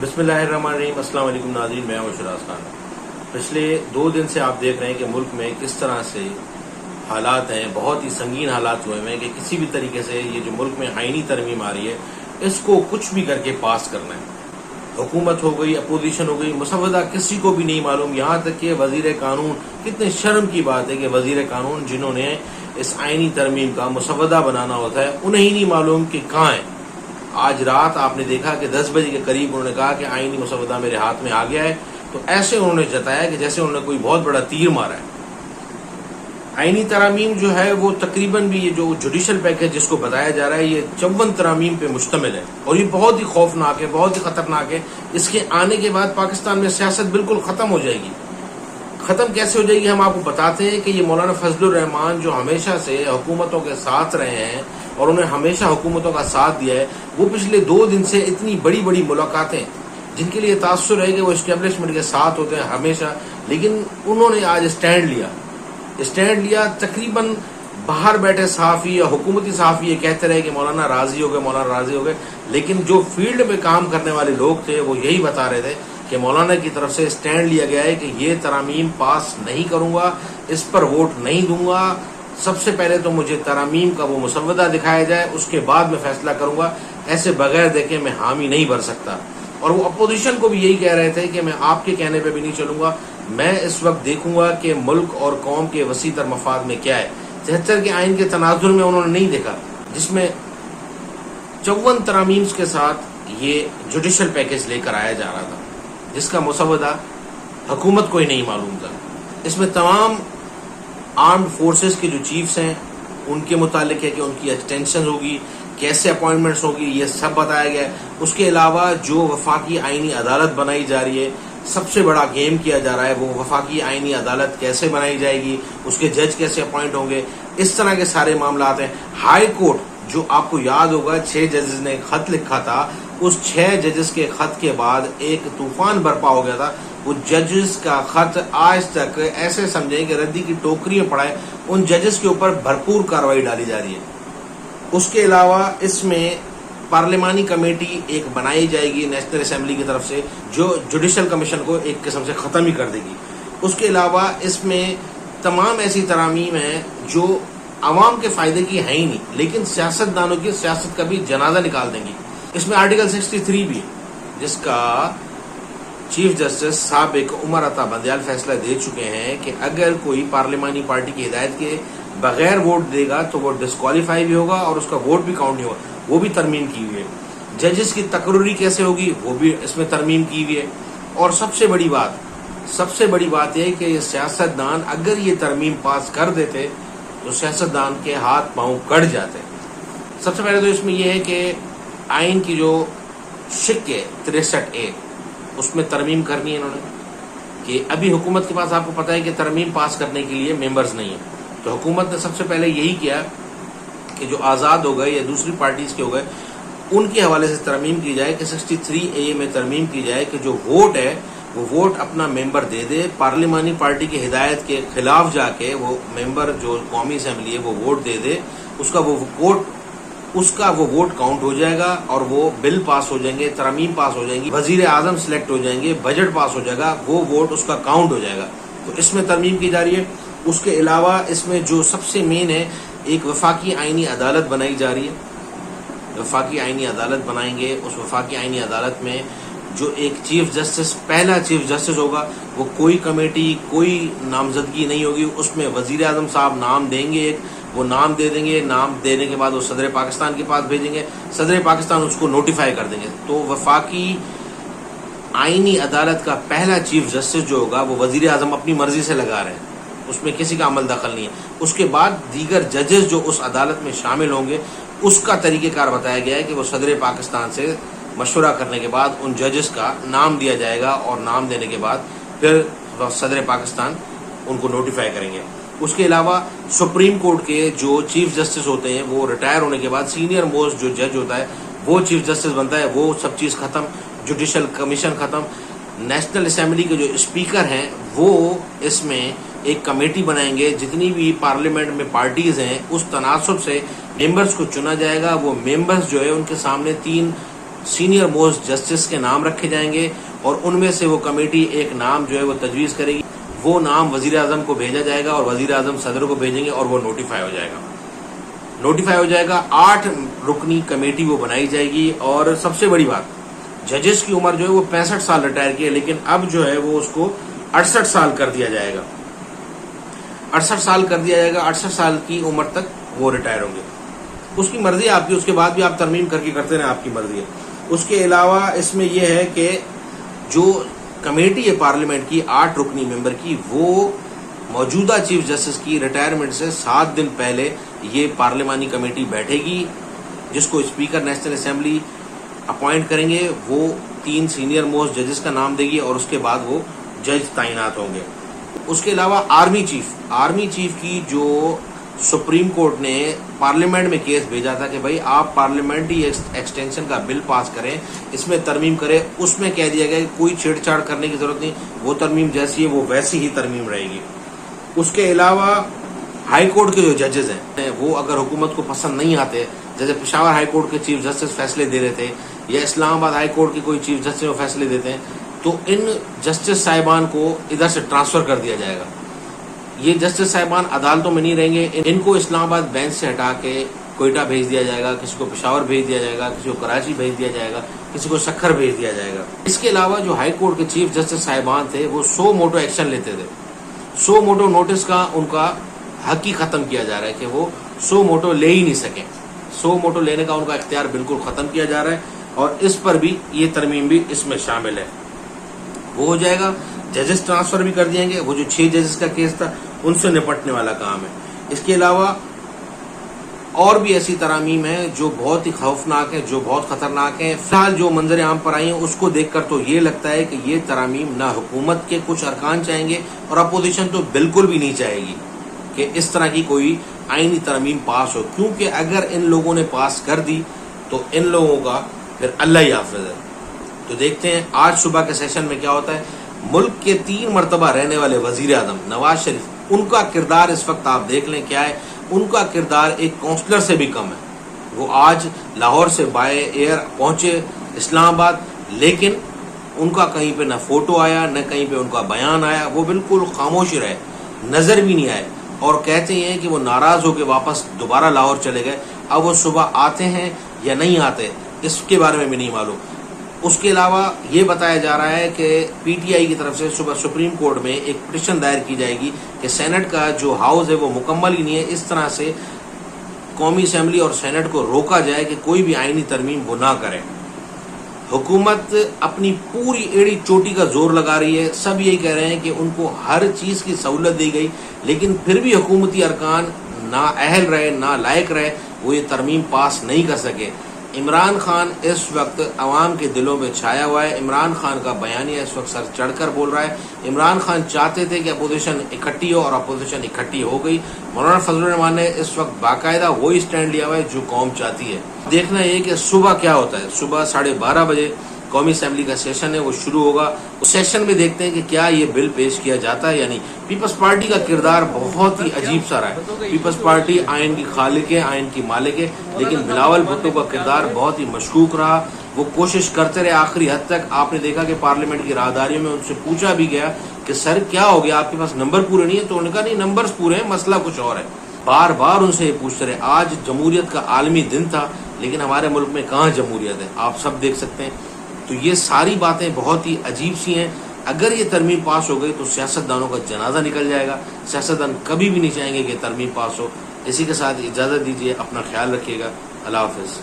बिस्मिल्लाहिर्रहमानिर्रहीम। अस्सलाम वालेकुम नाज़रीन, मैं हूं शराज खान। पिछले 2 दिन से आप देख रहे हैं कि मुल्क में किस तरह से हालात हैं, बहुत ही संगीन हालात हुए हैं कि किसी भी तरीके से ये जो मुल्क में आईनी तरमीम आ रही है इसको कुछ भी करके पास करना है। हुकूमत हो गई, अपोजिशन हो गई, मुसव्वदा किसी को भी नहीं मालूम। यहाँ तक कि वजीर कानून, कितने शर्म की बात है कि वजीर कानून जिन्होंने इस आईनी तरमीम का मुसव्वदा बनाना होता है उन्हें ही नहीं मालूम कि कहाँ है। आज रात आपने देखा कि 10 बजे के करीब उन्होंने कहा कि आईनी मुसव्वदा मेरे हाथ में आ गया है, तो ऐसे उन्होंने जताया कि जैसे उन्होंने कोई बहुत बड़ा तीर मारा है। आईनी तरामीम जो है वो तकरीबन भी ये जो जुडिशल पैकेज जिसको बताया जा रहा है ये 54 तरामीम पे मुश्तमिल है और ये बहुत ही खौफनाक है, बहुत ही खतरनाक है। इसके आने के बाद पाकिस्तान में सियासत बिल्कुल खत्म हो जाएगी। खत्म कैसे हो जाएगी हम आपको बताते हैं कि ये मौलाना फजलुर रहमान जो हमेशा से हुकूमतों के साथ रहे हैं और उन्हें हमेशा हुकूमतों का साथ दिया है, वो पिछले 2 दिन से इतनी बड़ी बड़ी मुलाकातें जिनके लिए तासुर है कि वो इस्टेब्लिशमेंट के साथ होते हैं हमेशा, लेकिन उन्होंने आज स्टैंड लिया। तकरीबन बाहर बैठे सहाफ़ी या हुकूमती सहाफ़ी ये कहते रहे कि मौलाना राजी हो गए, लेकिन जो फील्ड में काम करने वाले लोग थे वो यही बता रहे थे कि मौलाना की तरफ से स्टैंड लिया गया है कि ये तरामीम पास नहीं करूंगा, इस पर वोट नहीं दूंगा। सबसे पहले तो मुझे तरामीम का वो मुसव्वदा दिखाया जाए, उसके बाद मैं फैसला करूंगा। ऐसे बगैर देखे मैं हामी नहीं भर सकता। और वो अपोजिशन को भी यही कह रहे थे कि मैं आपके कहने पे भी नहीं चलूंगा, मैं इस वक्त देखूंगा कि मुल्क और कौम के वसी तर मफाद में क्या है। 73 के आइन के तनाजुर में उन्होंने नहीं देखा, जिसमें 54 तरामीम के साथ ये जुडिशल पैकेज लेकर आया जा रहा था, जिसका मुसव्वदा हुकूमत को ही नहीं मालूम था। इसमें तमाम आर्म्ड फोर्सेस के जो चीफ्स हैं उनके मुतालिक है कि उनकी एक्सटेंशन होगी, कैसे अपॉइंटमेंट्स होगी, ये सब बताया गया है। उसके अलावा जो वफाकी आईनी अदालत बनाई जा रही है, सबसे बड़ा गेम किया जा रहा है, वो वफाकी आईनी अदालत कैसे बनाई जाएगी, उसके जज कैसे अपॉइंट होंगे, इस तरह के सारे मामलात हैं। हाई कोर्ट जो आपको याद होगा 6 जजेस ने खत लिखा था, उस 6 जजेस के खत के बाद एक तूफान बर्पा हो गया था। वो जजेस का खत आज तक ऐसे समझें कि रद्दी की टोकरी में पड़ा है। उन जजेस के ऊपर भरपूर कार्रवाई डाली जा रही है। उसके अलावा इसमें पार्लिमानी कमेटी एक बनाई जाएगी नेशनल असेंबली की तरफ से, जो जुडिशल कमीशन को एक किस्म से ख़त्म ही कर देगी। उसके अलावा इसमें तमाम ऐसी तरामीम हैं जो आवाम के फ़ायदे की है ही नहीं, लेकिन सियासतदानों की सियासत का भी जनाजा निकाल देंगी। इसमें आर्टिकल 63 भी, जिसका चीफ जस्टिस साबिक उमर अता बंदयाल फैसला दे चुके हैं कि अगर कोई पार्लिमानी पार्टी की हिदायत के बगैर वोट देगा तो वो डिस्क्वालीफाई भी होगा और उसका वोट भी काउंट नहीं होगा, वो भी तरमीम की हुई है। जजेस की तकर्री कैसे होगी वो भी इसमें तरमीम की हुई है। और सबसे बड़ी बात यह है कि ये सियासतदान अगर ये तरमीम पास कर देते तो सियासतदान के हाथ पांव कट जाते। सबसे पहले तो इसमें यह है कि आइन की जो शिक्के 63A उसमें तरमीम करनी है इन्होंने, कि अभी हुकूमत के पास आपको पता है कि तरमीम पास करने के लिए मेंबर्स नहीं है। तो हुकूमत ने सबसे पहले यही किया कि जो आज़ाद हो गए या दूसरी पार्टीज के हो गए उनके हवाले से तरमीम की जाए कि 63A में तरमीम की जाए कि जो वोट है वो वोट अपना मेंबर दे दे, पार्लिमानी पार्टी की हिदायत के खिलाफ जाके वो मेंबर जो कौमी असम्बली है वो वोट दे दे, उसका वो वोट काउंट हो जाएगा और वो बिल पास हो जाएंगे, तरमीम पास हो जाएंगी, वजीर आजम सिलेक्ट हो जाएंगे, बजट पास हो जाएगा, वो वोट उसका काउंट हो जाएगा। तो इसमें तरमीम की जा रही है। उसके अलावा इसमें जो सबसे मेन है, एक वफाकी आईनी अदालत बनाई जा रही है। वफाकी आईनी अदालत बनाएंगे, उस वफाकी आईनी अदालत में जो एक चीफ जस्टिस, पहला चीफ जस्टिस होगा, वो कोई कमेटी, कोई नामजदगी नहीं होगी, उसमें वजीर आजम साहब नाम देंगे, वो नाम दे देंगे, नाम देने के बाद वो सदर पाकिस्तान के पास भेजेंगे, सदर पाकिस्तान उसको नोटिफाई कर देंगे। तो वफाकी आईनी अदालत का पहला चीफ जस्टिस जो होगा वो वजीर आजम अपनी मर्जी से लगा रहे हैं, उसमें किसी का अमल दखल नहीं है। उसके बाद दीगर जजेस जो उस अदालत में शामिल होंगे उसका तरीक़ेकार बताया गया है कि वो सदर पाकिस्तान से मशवरा करने के बाद उन जजेस का नाम दिया जाएगा और नाम देने के बाद फिर सदर पाकिस्तान उनको नोटिफाई करेंगे। उसके अलावा सुप्रीम कोर्ट के जो चीफ जस्टिस होते हैं वो रिटायर होने के बाद सीनियर मोस्ट जो जज होता है वो चीफ जस्टिस बनता है। वो सब चीज़ ख़त्म, जुडिशल कमीशन ख़त्म। नेशनल असेंबली के जो स्पीकर हैं वो इसमें एक कमेटी बनाएंगे, जितनी भी पार्लियामेंट में पार्टीज हैं उस तनासब से मेंबर्स को चुना जाएगा। वो मेंबर्स जो है उनके सामने 3 سینئر موسٹ جسٹس کے نام رکھے جائیں گے اور ان میں سے وہ کمیٹی ایک نام جو ہے وہ تجویز کرے گی. وہ نام وزیر اعظم کو بھیجا جائے گا اور وزیر اعظم صدر کو بھیجیں گے اور وہ نوٹیفائی ہو جائے گا. 8 رکنی کمیٹی وہ بنائی جائے گی. اور سب سے بڑی بات، ججز کی عمر جو ہے وہ 65 سال ریٹائر کی ہے، لیکن اب جو ہے وہ اس کو 68 سال کر دیا جائے گا. 68 سال کی عمر تک وہ ریٹائر ہوں گے. اس کی مرضی ہے آپ کی، اس کے بعد بھی آپ ترمیم کر کے کرتے رہیں، آپ کی مرضی ہے. اس کے علاوہ اس میں یہ ہے کہ جو کمیٹی ہے پارلیمنٹ کی 8 رکنی ممبر کی، وہ موجودہ چیف جسٹس کی ریٹائرمنٹ سے 7 دن پہلے یہ پارلیمانی کمیٹی بیٹھے گی، جس کو اسپیکر نیشنل اسمبلی اپوائنٹ کریں گے. وہ 3 سینئر موسٹ ججز کا نام دے گی اور اس کے بعد وہ جج تعینات ہوں گے. اس کے علاوہ آرمی چیف کی جو سپریم کورٹ نے پارلیمنٹ میں کیس بھیجا تھا کہ بھائی آپ پارلیمنٹری ایکسٹینشن کا بل پاس کریں، اس میں ترمیم کریں، اس میں کہہ دیا گیا کہ کوئی چھیڑ چھاڑ کرنے کی ضرورت نہیں، وہ ترمیم جیسی ہے وہ ویسی ہی ترمیم رہے گی. اس کے علاوہ ہائی کورٹ کے جو ججز ہیں وہ اگر حکومت کو پسند نہیں آتے، جیسے پشاور ہائی کورٹ کے چیف جسٹس فیصلے دے رہے تھے یا اسلام آباد ہائی کورٹ کے کوئی چیف جسٹس وہ فیصلے دیتے ہیں، تو ان جسٹس صاحبان کو ادھر سے ٹرانسفر کر دیا جائے گا. یہ جسٹس صاحبان عدالتوں میں نہیں رہیں گے، ان کو اسلام آباد بینچ سے ہٹا کے کوئٹہ بھیج دیا جائے گا، کسی کو پشاور بھیج دیا جائے گا، کسی کو کراچی بھیج دیا جائے گا، کسی کو سکھر بھیج دیا جائے گا. اس کے علاوہ جو ہائی کورٹ کے چیف جسٹس صاحبان تھے وہ 100 موٹو ایکشن لیتے تھے. 100 موٹو نوٹس کا ان کا حق ہی ختم کیا جا رہا ہے کہ وہ 100 موٹو لے ہی نہیں سکیں. 100 موٹو لینے کا ان کا اختیار بالکل ختم کیا جا رہا ہے اور اس پر بھی یہ ترمیم بھی اس میں شامل ہے. وہ ہو جائے گا. ججز ٹرانسفر بھی کر دیں گے. وہ جو 6 ججز کا کیس تھا ان سے نپٹنے والا کام ہے. اس کے علاوہ اور بھی ایسی ترامیم ہیں جو بہت ہی خوفناک ہیں، جو بہت خطرناک ہیں. فی الحال جو منظر عام پر آئی ہیں اس کو دیکھ کر تو یہ لگتا ہے کہ یہ ترامیم نہ حکومت کے کچھ ارکان چاہیں گے اور اپوزیشن تو بالکل بھی نہیں چاہے گی کہ اس طرح کی کوئی آئینی ترمیم پاس ہو، کیونکہ اگر ان لوگوں نے پاس کر دی تو ان لوگوں کا پھر اللہ ہی حافظ ہے. تو دیکھتے ہیں آج صبح کے سیشن میں کیا ہوتا ہے. ملک کے 3 مرتبہ رہنے والے وزیر اعظم نواز شریف، ان کا کردار اس وقت آپ دیکھ لیں کیا ہے. ان کا کردار ایک کونسلر سے بھی کم ہے. وہ آج لاہور سے بائی ایئر پہنچے اسلام آباد، لیکن ان کا کہیں پہ نہ فوٹو آیا نہ کہیں پہ ان کا بیان آیا. وہ بالکل خاموش رہے، نظر بھی نہیں آئے اور کہتے ہیں کہ وہ ناراض ہو کے واپس دوبارہ لاہور چلے گئے. اب وہ صبح آتے ہیں یا نہیں آتے اس کے بارے میں بھی نہیں معلوم. اس کے علاوہ یہ بتایا جا رہا ہے کہ پی ٹی آئی کی طرف سے صبح سپریم کورٹ میں ایک پٹیشن دائر کی جائے گی کہ سینٹ کا جو ہاؤس ہے وہ مکمل ہی نہیں ہے. اس طرح سے قومی اسمبلی اور سینٹ کو روکا جائے کہ کوئی بھی آئینی ترمیم وہ نہ کرے. حکومت اپنی پوری ایڑی چوٹی کا زور لگا رہی ہے. سب یہی کہہ رہے ہیں کہ ان کو ہر چیز کی سہولت دی گئی، لیکن پھر بھی حکومتی ارکان نہ اہل رہے نہ لائق رہے، وہ یہ ترمیم پاس نہیں کر سکے. عمران خان اس وقت عوام کے دلوں میں چھایا ہوا ہے. عمران خان کا بیانیہ اس وقت سر چڑھ کر بول رہا ہے. عمران خان چاہتے تھے کہ اپوزیشن اکٹھی ہو اور اپوزیشن اکٹھی ہو گئی. مولانا فضل الرحمان نے اس وقت باقاعدہ وہی سٹینڈ لیا ہوا ہے جو قوم چاہتی ہے. دیکھنا یہ کہ صبح کیا ہوتا ہے. صبح 12:30 بجے قومی اسمبلی کا سیشن ہے، وہ شروع ہوگا. اس سیشن میں دیکھتے ہیں کہ کیا یہ بل پیش کیا جاتا ہے یا نہیں. پیپلز پارٹی کا کردار بہت ہی عجیب سا رہا ہے. پیپلز پارٹی آئین کی خالق ہے، آئین کی مالک ہے، لیکن بلاول بھٹو کا کردار بہت ہی مشکوک رہا. وہ کوشش کرتے رہے آخری حد تک. آپ نے دیکھا کہ پارلیمنٹ کی راہداریوں میں ان سے پوچھا بھی گیا کہ سر کیا ہو گیا، آپ کے پاس نمبر پورے نہیں ہیں؟ تو انہوں نے کہا نہیں، نمبرز پورے ہیں، مسئلہ کچھ اور ہے. بار بار ان سے یہ پوچھتے رہے. آج جمہوریت کا عالمی دن تھا، لیکن ہمارے ملک میں کہاں جمہوریت ہے، آپ سب دیکھ سکتے ہیں. تو یہ ساری باتیں بہت ہی عجیب سی ہیں. اگر یہ ترمیم پاس ہو گئی تو سیاستدانوں کا جنازہ نکل جائے گا. سیاستدان کبھی بھی نہیں چاہیں گے کہ ترمیم پاس ہو. اسی کے ساتھ اجازت دیجیے، اپنا خیال رکھیے گا. اللہ حافظ.